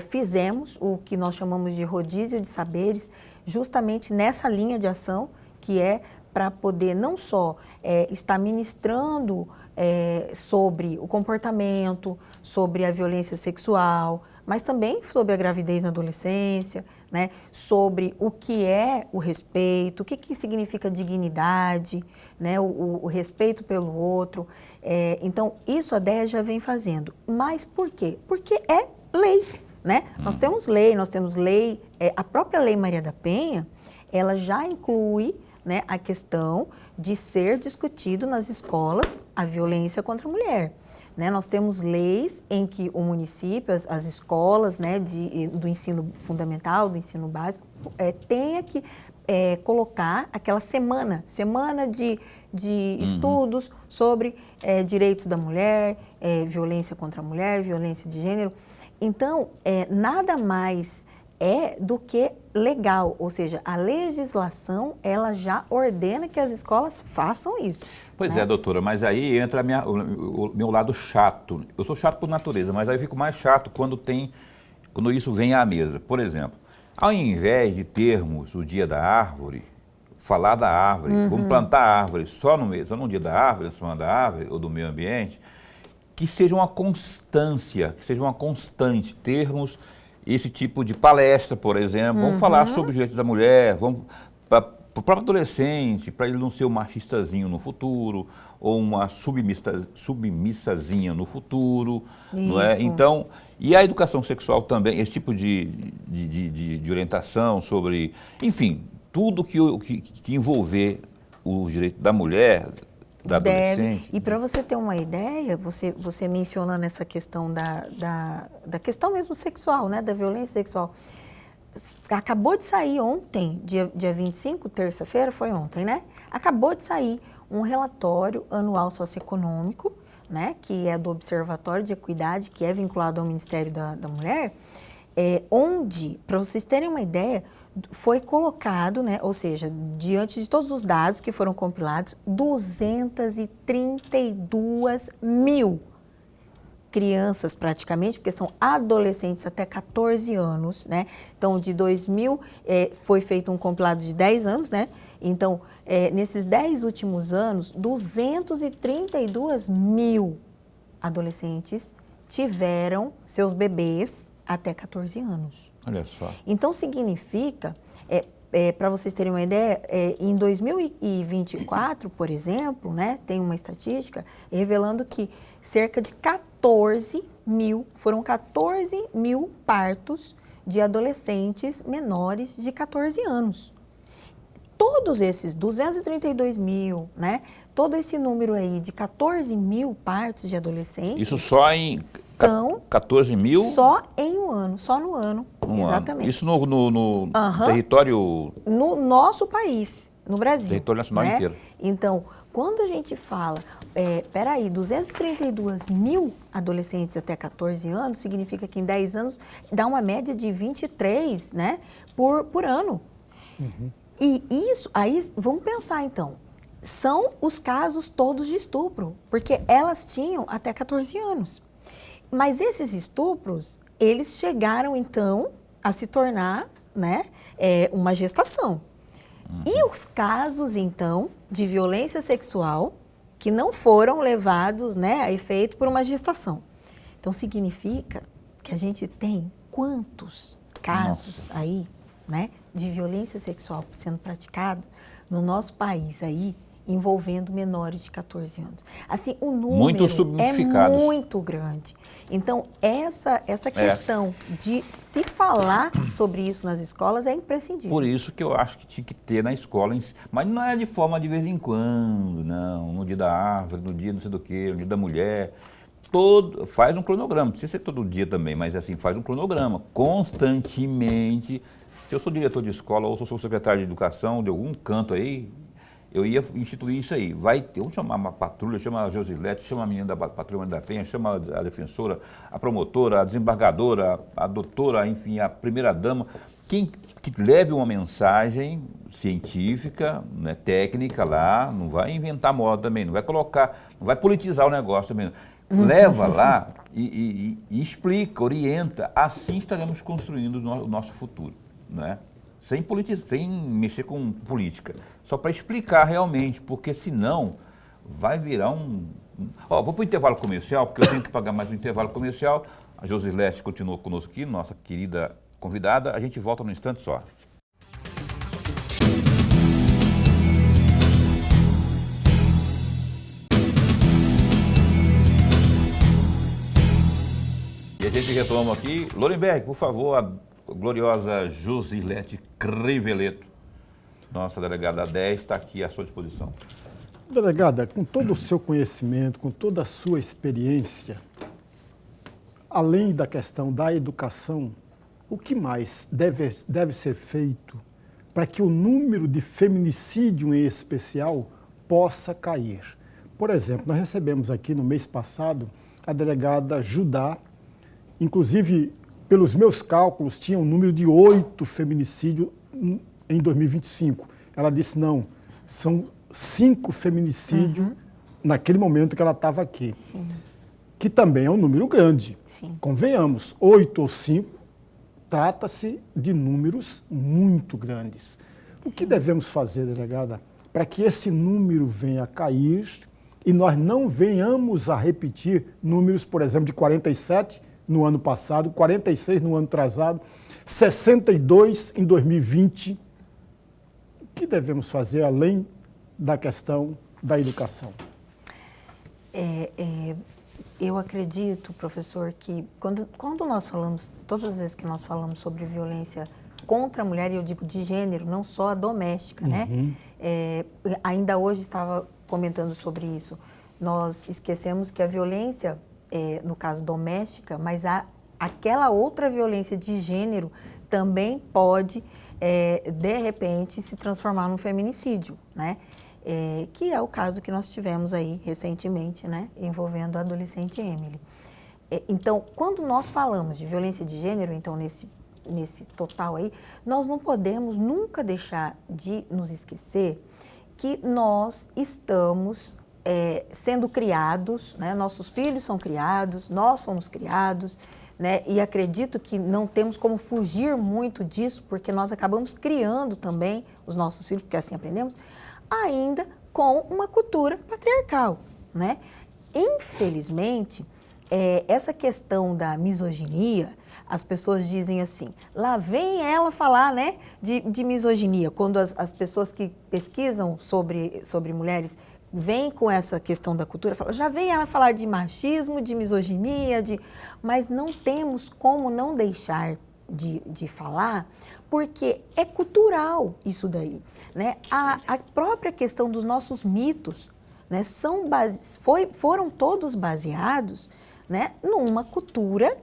fizemos o que nós chamamos de rodízio de saberes, justamente nessa linha de ação, que é para poder não só estar ministrando sobre o comportamento, sobre a violência sexual, mas também sobre a gravidez na adolescência, né? Sobre o que é o respeito, o que significa dignidade, né? O respeito pelo outro. Então, isso a DEA já vem fazendo. Mas por quê? Porque é lei, né? Nós temos lei, a própria Lei Maria da Penha, ela já inclui, né, a questão de ser discutido nas escolas a violência contra a mulher. Né, nós temos leis em que o município, as escolas, né, do ensino fundamental, do ensino básico, tenha que colocar aquela semana de estudos sobre direitos da mulher, violência contra a mulher, violência de gênero. Então, nada mais do que legal, ou seja, a legislação, ela já ordena que as escolas façam isso. Pois né? é, doutora, mas aí entra o meu lado chato. Eu sou chato por natureza, mas aí eu fico mais chato quando isso vem à mesa. Por exemplo, ao invés de termos o dia da árvore, falar da árvore, vamos plantar a árvore só no dia da árvore, na semana da árvore ou do meio ambiente, que seja uma constância, que seja uma constante, termos esse tipo de palestra, por exemplo, vamos falar sobre o direito da mulher, vamos para o próprio adolescente, para ele não ser um machistazinho no futuro, ou uma submissazinha no futuro, não é? Então, e a educação sexual também, esse tipo de orientação sobre, enfim, tudo que envolver o direito da mulher, da adolescente. E para você ter uma ideia, você menciona nessa questão da questão mesmo sexual, né, da violência sexual. Acabou de sair ontem, dia 25, terça-feira, foi ontem, né? Acabou de sair um relatório anual socioeconômico, né, que é do Observatório de Equidade, que é vinculado ao Ministério da Mulher, onde, para vocês terem uma ideia, foi colocado, né, ou seja, diante de todos os dados que foram compilados, 232 mil crianças praticamente, porque são adolescentes até 14 anos, né? Então, de 2000 foi feito um compilado de 10 anos, né? Então, nesses 10 últimos anos, 232 mil adolescentes tiveram seus bebês até 14 anos. Olha só. Então, significa, para vocês terem uma ideia, em 2024, por exemplo, né, tem uma estatística revelando que cerca de 14 mil partos de adolescentes menores de 14 anos. Todos esses 232 mil, né? Todo esse número aí de 14 mil partos de adolescentes. Isso só em são 14 mil? Só em um ano, só no ano. Exatamente. Ano. Isso no território. No nosso país, no Brasil. Território nacional inteiro. Então, quando a gente fala, peraí, 232 mil adolescentes até 14 anos, significa que em 10 anos dá uma média de 23, né, por ano. E isso, aí, vamos pensar então, são os casos todos de estupro, porque elas tinham até 14 anos. Mas esses estupros, eles chegaram então a se tornar, né, uma gestação. E os casos, então, de violência sexual que não foram levados, né, a efeito por uma gestação. Então, significa que a gente tem quantos casos aí, né, de violência sexual sendo praticado no nosso país aí, envolvendo menores de 14 anos. Assim, o número é muito grande. Então, essa questão de se falar sobre isso nas escolas é imprescindível. Por isso que eu acho que tinha que ter na escola, mas não é de forma de vez em quando, não. No dia da árvore, no dia não sei do quê, no dia da mulher. Faz um cronograma, não precisa ser todo dia também, mas assim, faz um cronograma, constantemente. Se eu sou diretor de escola ou se eu sou secretário de educação de algum canto aí, eu ia instituir isso aí. Vamos chamar uma patrulha, chama a Josilete, chama a menina da Patrulha da Penha, chama a defensora, a promotora, a desembargadora, a doutora, enfim, a primeira-dama. Que leve uma mensagem científica, né, técnica lá, não vai inventar moda também, não vai politizar o negócio também. Leva lá e explica, orienta. Assim estaremos construindo o nosso futuro, né? Sem mexer com política, só para explicar realmente, porque senão vai virar vou para o intervalo comercial, porque eu tenho que pagar mais um intervalo comercial. A Josilete continua conosco aqui, nossa querida convidada. A gente volta num instante só. E a gente retoma aqui. Lorenberg, por favor, a gloriosa Josilete Criveleto, nossa delegada 10, está aqui à sua disposição. Delegada, com todo o seu conhecimento, com toda a sua experiência, além da questão da educação, o que mais deve ser feito para que o número de feminicídio em especial possa cair? Por exemplo, nós recebemos aqui no mês passado a delegada Judá, inclusive, pelos meus cálculos, tinha um número de 8 feminicídios em 2025. Ela disse, não, são 5 feminicídios naquele momento que ela estava aqui. Sim. Que também é um número grande. Sim. Convenhamos, 8 ou 5, trata-se de números muito grandes. O que devemos fazer, delegada, para que esse número venha a cair e nós não venhamos a repetir números, por exemplo, de 47 no ano passado, 46 no ano atrasado, 62 em 2020? O que devemos fazer além da questão da educação? Eu acredito, professor, que quando nós falamos, todas as vezes que nós falamos sobre violência contra a mulher, e eu digo de gênero, não só a doméstica, né? Ainda hoje estava comentando sobre isso. Nós esquecemos que a violência, no caso doméstica, mas aquela outra violência de gênero também pode, de repente, se transformar num feminicídio, né? Que é o caso que nós tivemos aí recentemente, né? Envolvendo a adolescente Emily. Então, quando nós falamos de violência de gênero, então nesse total aí, nós não podemos nunca deixar de nos esquecer que nós estamos sendo criados, né? Nossos filhos são criados, nós fomos criados, né? E acredito que não temos como fugir muito disso, porque nós acabamos criando também os nossos filhos, porque assim aprendemos, ainda com uma cultura patriarcal, né? Infelizmente, essa questão da misoginia, as pessoas dizem assim, lá vem ela falar, né, de misoginia, quando as pessoas que pesquisam sobre mulheres vêm com essa questão da cultura, falam, já vem ela falar de machismo, de misoginia, mas não temos como não deixar de falar, porque é cultural isso daí, né? A própria questão dos nossos mitos, né, foram todos baseados, né, numa cultura,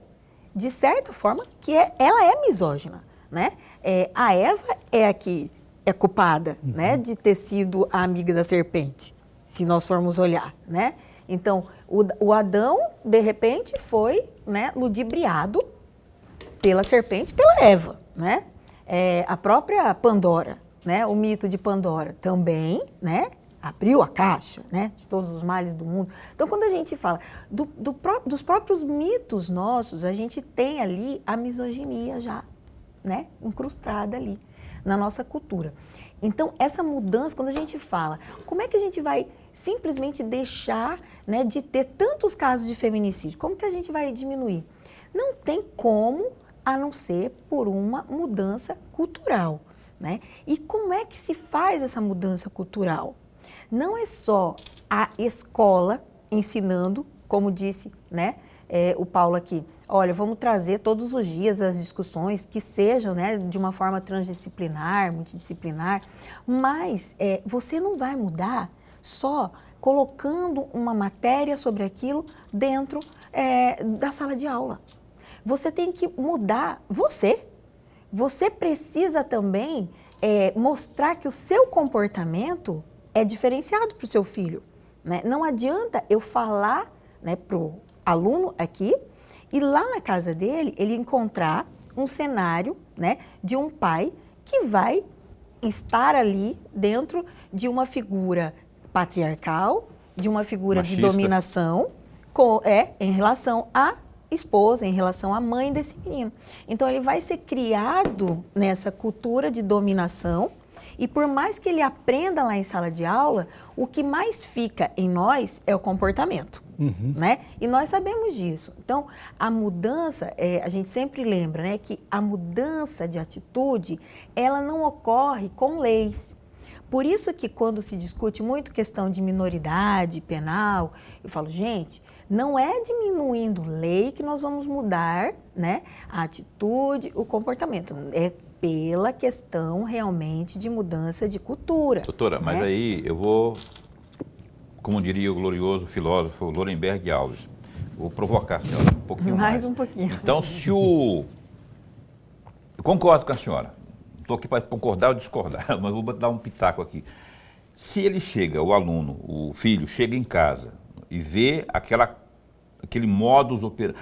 de certa forma, que ela é misógina, né? A Eva é a que é culpada, né, de ter sido a amiga da serpente, se nós formos olhar, né? Então, o Adão, de repente, foi, né, ludibriado pela serpente, pela Eva, né? A própria Pandora, né? O mito de Pandora também, né? Abriu a caixa, né? De todos os males do mundo. Então, quando a gente fala dos próprios mitos nossos, a gente tem ali a misoginia já, né? Incrustada ali na nossa cultura. Então, essa mudança, quando a gente fala, como é que a gente vai simplesmente deixar, né, de ter tantos casos de feminicídio? Como que a gente vai diminuir? Não tem como, a não ser por uma mudança cultural, né? E como é que se faz essa mudança cultural? Não é só a escola ensinando, como disse, né, o Paulo aqui, olha, vamos trazer todos os dias as discussões que sejam, né, de uma forma transdisciplinar, multidisciplinar, mas você não vai mudar só colocando uma matéria sobre aquilo dentro da sala de aula. Você tem que mudar você. Você precisa também mostrar que o seu comportamento é diferenciado para o seu filho, né? Não adianta eu falar, né, para o aluno aqui e lá na casa dele ele encontrar um cenário, né, de um pai que vai estar ali dentro de uma figura patriarcal, de uma figura machista, de dominação, em relação à esposa, em relação à mãe desse menino. Então ele vai ser criado nessa cultura de dominação. E por mais que ele aprenda lá em sala de aula, o que mais fica em nós é o comportamento, né? E nós sabemos disso. Então, a mudança, a gente sempre lembra, né, que a mudança de atitude, ela não ocorre com leis. Por isso que quando se discute muito questão de minoridade penal, eu falo, gente, não é diminuindo lei que nós vamos mudar, né, a atitude, o comportamento. É pela questão realmente de mudança de cultura. Doutora, mas aí eu vou, como diria o glorioso filósofo Lorenberg Alves, vou provocar a senhora um pouquinho mais. Um pouquinho. Então, eu concordo com a senhora, estou aqui para concordar ou discordar, mas vou dar um pitaco aqui. Se ele chega, o aluno, o filho, chega em casa e vê aquele modus operandi,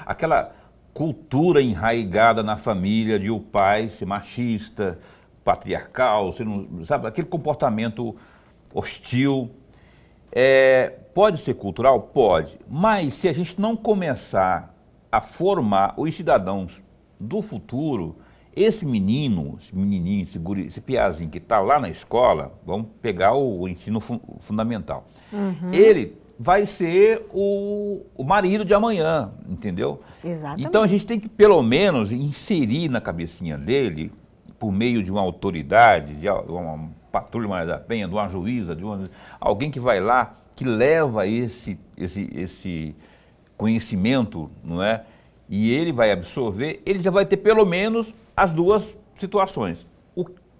cultura enraizada na família de o pai ser machista, patriarcal, ser, sabe, aquele comportamento hostil. Pode ser cultural? Pode. Mas se a gente não começar a formar os cidadãos do futuro, esse menino, esse menininho, esse piazinho que está lá na escola, vamos pegar o ensino fundamental, ele vai ser o marido de amanhã, entendeu? Exatamente. Então a gente tem que pelo menos inserir na cabecinha dele, por meio de uma autoridade, de uma patrulha Maria da Penha, de uma juíza, alguém que vai lá, que leva esse conhecimento, não é? E ele vai absorver, ele já vai ter pelo menos as duas situações.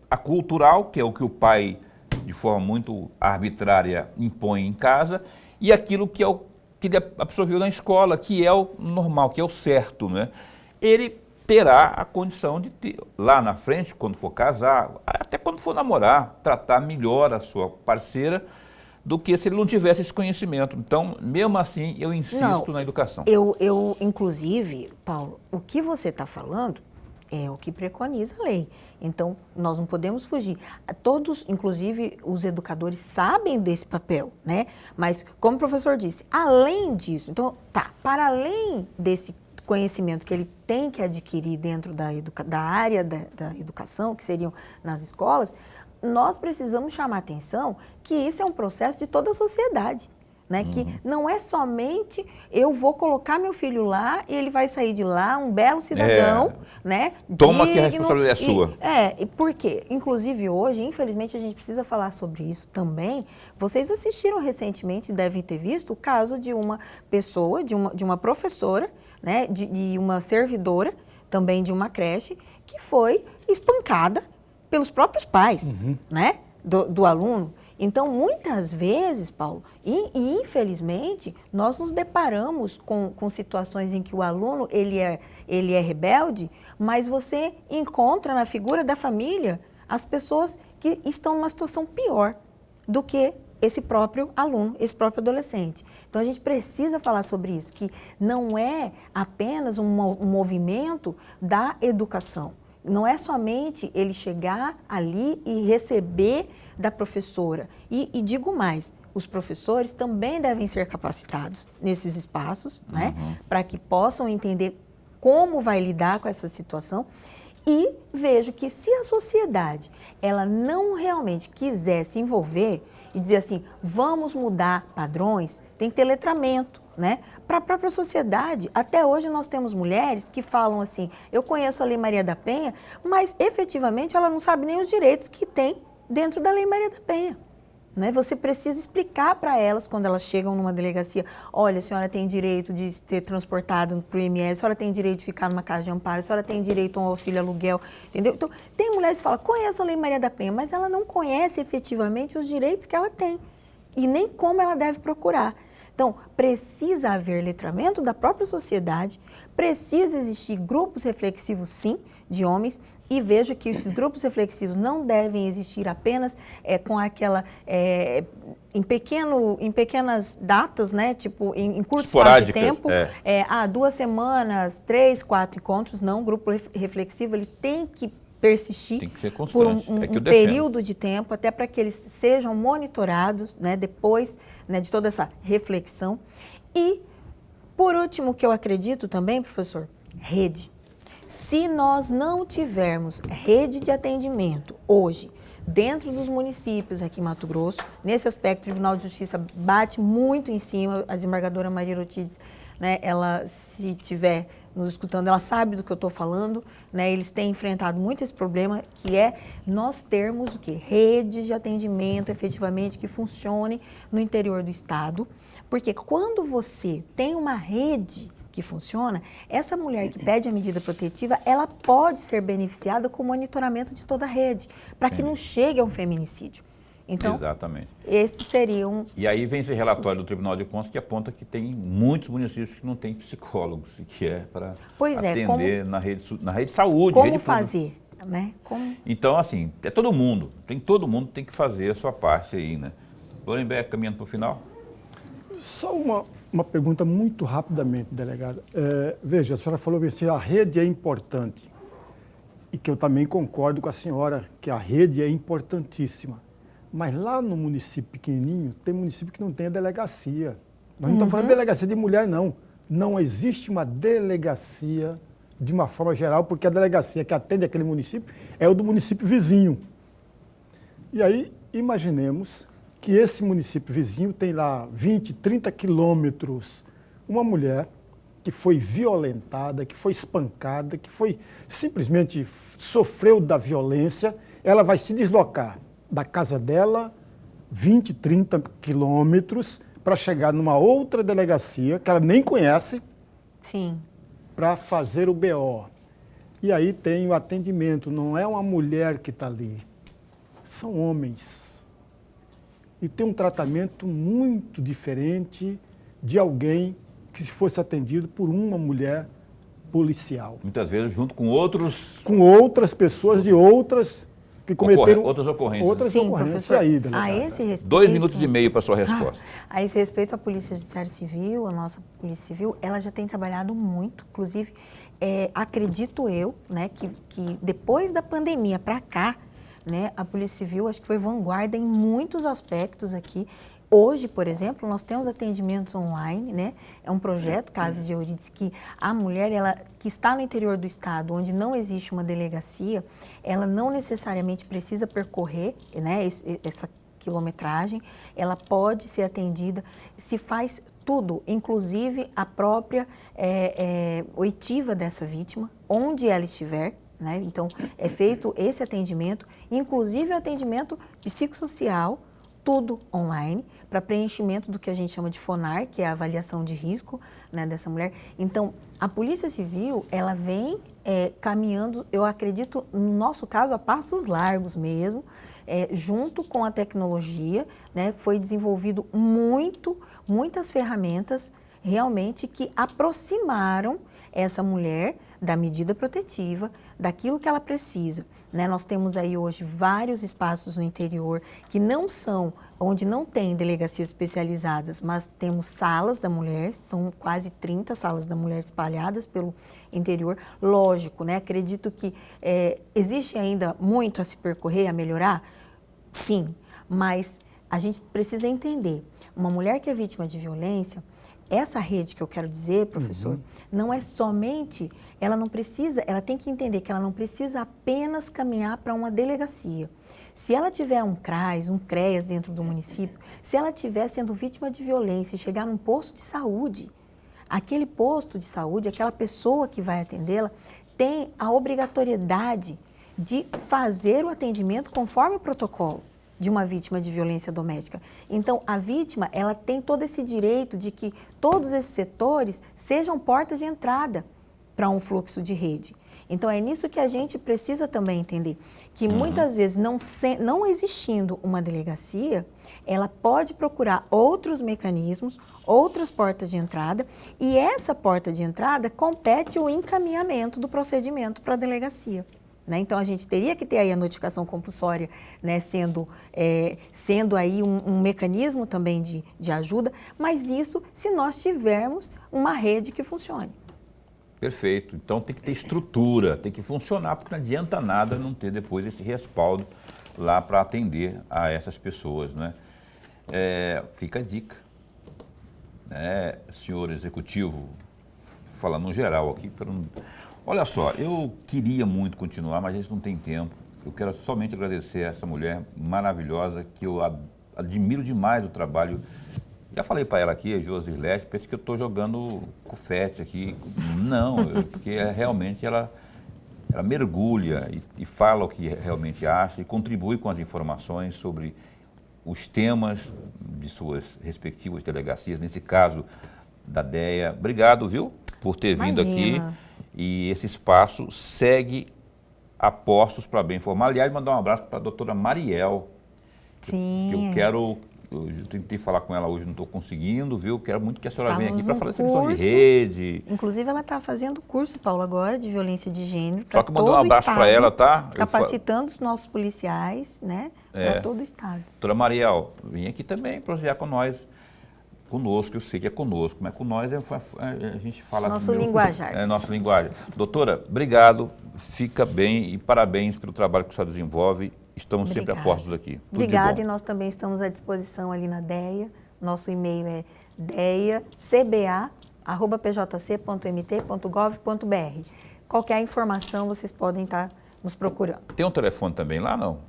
A cultural, que é o que o pai, de forma muito arbitrária, impõe em casa, e aquilo que ele absorveu na escola, que é o normal, que é o certo, né? Ele terá a condição de ter, lá na frente, quando for casar, até quando for namorar, tratar melhor a sua parceira do que se ele não tivesse esse conhecimento. Então, mesmo assim, eu insisto na educação. Eu, inclusive, Paulo, o que você está falando é o que preconiza a lei. Então, nós não podemos fugir. Todos, inclusive, os educadores sabem desse papel, né? Mas, como o professor disse, além disso, então, para além desse conhecimento que ele tem que adquirir dentro da área da educação, que seriam nas escolas, nós precisamos chamar a atenção que isso é um processo de toda a sociedade. Né? Que não é somente eu vou colocar meu filho lá e ele vai sair de lá um belo cidadão, né? Toma que a responsabilidade é sua. Por quê? Inclusive hoje, infelizmente, a gente precisa falar sobre isso também. Vocês assistiram recentemente, devem ter visto, o caso de uma pessoa, de uma professora, né? De uma servidora, também de uma creche, que foi espancada pelos próprios pais, né? Do aluno. Então, muitas vezes, Paulo, e infelizmente, nós nos deparamos com situações em que o aluno ele é rebelde, mas você encontra na figura da família as pessoas que estão numa situação pior do que esse próprio aluno, esse próprio adolescente. Então, a gente precisa falar sobre isso, que não é apenas um movimento da educação. Não é somente ele chegar ali e receber da professora. E digo mais, os professores também devem ser capacitados nesses espaços, né? Para que possam entender como vai lidar com essa situação. E vejo que se a sociedade, ela não realmente quiser se envolver e dizer assim, vamos mudar padrões, tem que ter letramento, né? Para a própria sociedade. Até hoje nós temos mulheres que falam assim, eu conheço a Lei Maria da Penha, mas efetivamente ela não sabe nem os direitos que tem dentro da Lei Maria da Penha. Né? Você precisa explicar para elas, quando elas chegam numa delegacia, olha, a senhora tem direito de ser transportada para o IML, a senhora tem direito de ficar numa casa de amparo, a senhora tem direito a um auxílio aluguel, entendeu? Então, tem mulheres que falam, conheço a Lei Maria da Penha, mas ela não conhece efetivamente os direitos que ela tem e nem como ela deve procurar. Então, precisa haver letramento da própria sociedade, precisa existir grupos reflexivos, sim, de homens, e vejo que esses grupos reflexivos não devem existir apenas com aquela, em pequenas datas, né? Tipo, em curto espaço de tempo, 2 semanas, 3, 4 encontros, não, o grupo reflexivo ele tem que persistir tem que ser constante. por um período de tempo, até para que eles sejam monitorados, né, depois, né, de toda essa reflexão. E, por último, o que eu acredito também, professor, rede. Se nós não tivermos rede de atendimento hoje, dentro dos municípios aqui em Mato Grosso, nesse aspecto, o Tribunal de Justiça bate muito em cima, a desembargadora Maria Rotides, né, ela, se estiver nos escutando, ela sabe do que eu estou falando, né, eles têm enfrentado muito esse problema, que é nós termos o quê? Redes de atendimento, efetivamente, que funcione no interior do estado, porque quando você tem uma rede que funciona, essa mulher que pede a medida protetiva, ela pode ser beneficiada com o monitoramento de toda a rede, para que não chegue a um feminicídio. Então, exatamente. Esse seria um... E aí vem esse relatório do Tribunal de Contas que aponta que tem muitos municípios que não têm psicólogos, que é para atender na rede de saúde. Como rede fazer, né? Então, assim, todo mundo tem que fazer a sua parte aí, né? Lorenberg, caminhando para o final. Só uma Uma pergunta muito rapidamente, delegada. Veja, a senhora falou assim, a rede é importante. E que eu também concordo com a senhora, que a rede é importantíssima. Mas lá no município pequenininho, tem município que não tem a delegacia. Nós não estamos falando de delegacia de mulher, não. Não existe uma delegacia de uma forma geral, porque a delegacia que atende aquele município é o do município vizinho. E aí, imaginemos que esse município vizinho tem lá 20, 30 quilômetros, uma mulher que foi violentada, que foi espancada, que foi simplesmente sofreu da violência, ela vai se deslocar da casa dela 20, 30 quilômetros para chegar numa outra delegacia que ela nem conhece. Sim. Para fazer o BO. E aí tem o atendimento, não é uma mulher que está ali, são homens. E tem um tratamento muito diferente de alguém que fosse atendido por uma mulher policial. Muitas vezes junto com outros... Com outras pessoas de outras que cometeram outras ocorrências. Outras Sim, ocorrências professor. aí, delegada. A esse respeito, 2 minutos e meio para sua resposta. A esse respeito, a Polícia Judiciária Civil, a nossa Polícia Civil, ela já tem trabalhado muito. Inclusive, acredito eu, né, que depois da pandemia para cá, né, a Polícia Civil acho que foi vanguarda em muitos aspectos aqui. Hoje, por exemplo, nós temos atendimentos online, né? É um projeto, Casa de Euridice, que a mulher ela, que está no interior do estado, onde não existe uma delegacia, ela não necessariamente precisa percorrer, né, essa quilometragem, ela pode ser atendida, se faz tudo, inclusive a própria oitiva dessa vítima, onde ela estiver. Né? Então, é feito esse atendimento, inclusive o atendimento psicossocial, tudo online, para preenchimento do que a gente chama de FONAR, que é a avaliação de risco, né, dessa mulher. Então, a Polícia Civil, ela vem caminhando, eu acredito, no nosso caso, a passos largos mesmo, junto com a tecnologia, né, foi desenvolvido muitas ferramentas realmente que aproximaram essa mulher da medida protetiva, daquilo que ela precisa. Né? Nós temos aí hoje vários espaços no interior que não são, onde não tem delegacias especializadas, mas temos salas da mulher, são quase 30 salas da mulher espalhadas pelo interior. Lógico, né? Acredito que existe ainda muito a se percorrer, a melhorar? Sim, mas a gente precisa entender, uma mulher que é vítima de violência, essa rede que eu quero dizer, professor, não é somente, ela não precisa, ela tem que entender que ela não precisa apenas caminhar para uma delegacia. Se ela tiver um CRAS, um CREAS dentro do município, se ela estiver sendo vítima de violência e chegar num posto de saúde, aquele posto de saúde, aquela pessoa que vai atendê-la, tem a obrigatoriedade de fazer o atendimento conforme o protocolo de uma vítima de violência doméstica. Então, a vítima, ela tem todo esse direito de que todos esses setores sejam portas de entrada para um fluxo de rede. Então, é nisso que a gente precisa também entender, que muitas vezes, não existindo uma delegacia, ela pode procurar outros mecanismos, outras portas de entrada, e essa porta de entrada compete o encaminhamento do procedimento para a delegacia. Né? Então, a gente teria que ter aí a notificação compulsória, né, sendo aí um mecanismo também de ajuda, mas isso se nós tivermos uma rede que funcione. Perfeito. Então, tem que ter estrutura, tem que funcionar, porque não adianta nada não ter depois esse respaldo lá para atender a essas pessoas. Né? Fica a dica, né, senhor executivo, falando no geral aqui, olha só, eu queria muito continuar, mas a gente não tem tempo. Eu quero somente agradecer a essa mulher maravilhosa, que eu admiro demais o trabalho. Já falei para ela aqui, a Josilete, pensa que eu estou jogando confete aqui. Não, porque realmente ela mergulha e fala o que realmente acha e contribui com as informações sobre os temas de suas respectivas delegacias, nesse caso da DEA. Obrigado, viu, por ter vindo aqui. E esse espaço segue a postos para bem informar. Aliás, mandar um abraço para a doutora Mariel. Sim. Que eu tentei falar com ela hoje, não estou conseguindo, viu? Quero muito que a senhora venha aqui para falar dessa questão de rede. Inclusive, ela está fazendo curso, Paulo, agora, de violência de gênero. Só que eu mandei um abraço para ela, tá? Capacitando os nossos policiais, né? Para todo o estado. Doutora Mariel, vem aqui também prosear com nós. Conosco, eu sei que é conosco, mas com nós a gente fala... Nosso linguajar. É nosso linguajar. Doutora, obrigado, fica bem e parabéns pelo trabalho que a senhora desenvolve. Estamos sempre a postos aqui. Tudo Obrigada, de bom. e nós também estamos à disposição ali na DEA. Nosso e-mail é deacba@pjc.mt.gov.br. Qualquer informação vocês podem estar nos procurando. Tem um telefone também lá, não?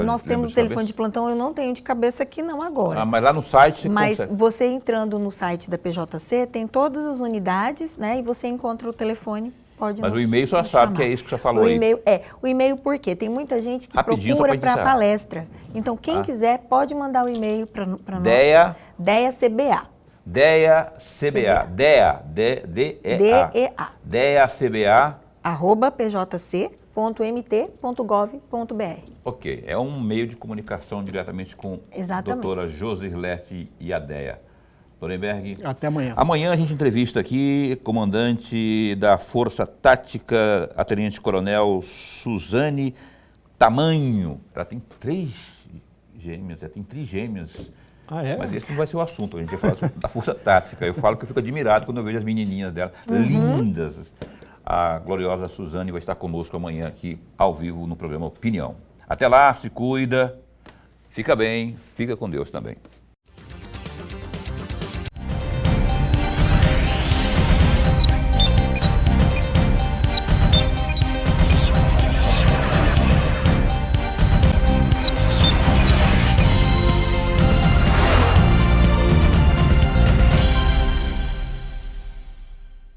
Nós temos o telefone de plantão, eu não tenho de cabeça aqui não agora. Ah, mas lá no site você Mas consegue. você entrando no site da PJC, tem todas as unidades, né? E você encontra o telefone, pode Mas nos, o e-mail só nos sabe chamar. que é isso que você falou o aí. E-mail, o e-mail por quê? Tem muita gente que Rapidinho, só procura pra gente para encerrar. palestra. Então, quem quiser, pode mandar o e-mail para nós. DEA. DEA CBA. DEA CBA. DEA. D-E-A. DEA. DEA CBA. @pjc.mt.gov.br. Ok, é um meio de comunicação diretamente com a Exatamente. doutora Josirlete e a DEA. Lorenberg. Até amanhã. Amanhã a gente entrevista aqui comandante da Força Tática, a Tenente-Coronel Suzane Tamanho. Ela tem 3 gêmeas, ela tem trigêmeas. Ah, é? Mas esse não vai ser o assunto, a gente vai falar da Força Tática. Eu falo que eu fico admirado quando eu vejo as menininhas dela, lindas. A gloriosa Suzane vai estar conosco amanhã aqui, ao vivo, no programa Opinião. Até lá, se cuida, fica bem, fica com Deus também.